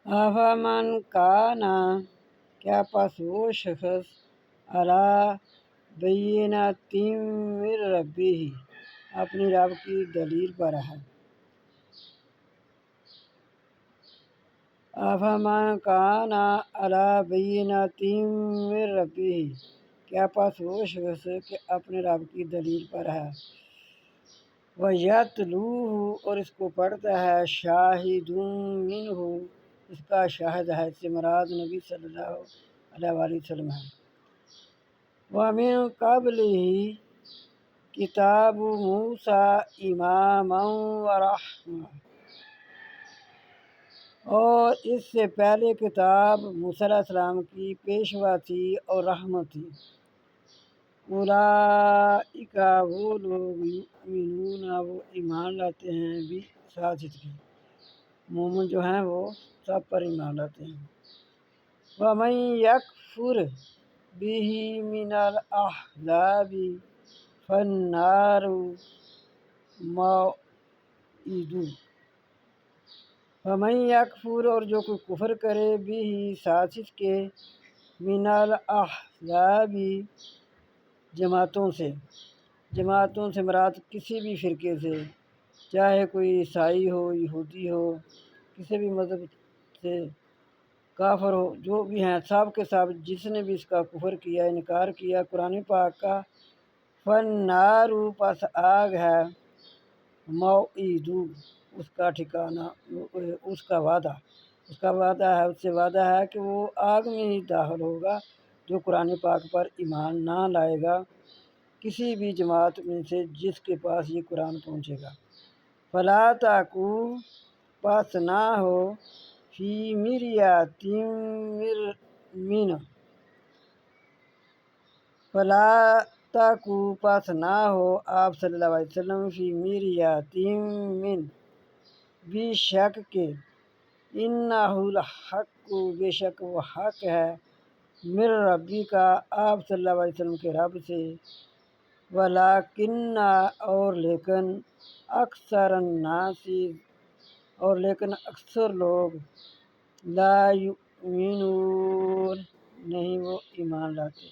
افمن کانا، کیا پس وہ شخص علی بینۃ من ربہ، اپنی رب کی دلیل پر ہے۔ افمن کانا علی بینۃ من ربہ، کیا پس وہ شخص کہ اپنے رب کی دلیل پر ہے۔ وَيَتْلُوهُ، اور اس کو پڑھتا ہے، شاہد منہ، اس کا شاہد ہے، اس سے مراد نبی صلی اللہ علیہ وآلہ وسلم ہے۔ وَمِن قَبْلِهِ کتاب موسیٰ اماما ورحمۃ، اور اس سے پہلے کتاب موسیٰ علیہ السلام کی پیشوا تھی اور رحمت تھی۔ اولئک، وہ لوگ، یؤمنون، وہ ایمان لاتے ہیں، بھی ساتھ اس کے، مومن جو ہیں وہ سب پر ایمان لاتے ہیں۔ وَمَن یکفر بہ من الاحزاب فالنار موعدہ، وَمَن یکفر، اور جو کوئی کفر کرے، بہ، ساتھ اس کے، من الاحزاب، جماعتوں سے، جماعتوں سے مراد کسی بھی فرقے سے، چاہے کوئی عیسائی ہو، یہودی ہو، کسی بھی مذہب سے، کافر ہو، جو بھی ہیں، سب کے سب جس نے بھی اس کا کفر کیا، انکار کیا قرآن پاک کا، فالنار، پس آگ ہے، موعدہ، اس کا ٹھکانہ، اس کا وعدہ، اس کا وعدہ ہے، اس سے وعدہ ہے کہ وہ آگ میں ہی داخل ہوگا جو قرآن پاک پر ایمان نہ لائے گا، کسی بھی جماعت میں سے جس کے پاس یہ قرآن پہنچے گا۔ فلا تکو، پس نہ ہو، فی مریۃ من، فلا تکو، پس نہ ہو آپ صلی اللہ علیہ وسلم، فی مریۃ من، بھی شک کے، انہ الحق، بے شک وہ حق ہے، من ربی کا، آپ صلی اللہ علیہ وسلم کے رب سے، ولیکن، اور لیکن، اکثر الناس، اور لیکن اکثر لوگ، لا یؤمنون، نہیں وہ ایمان لاتے۔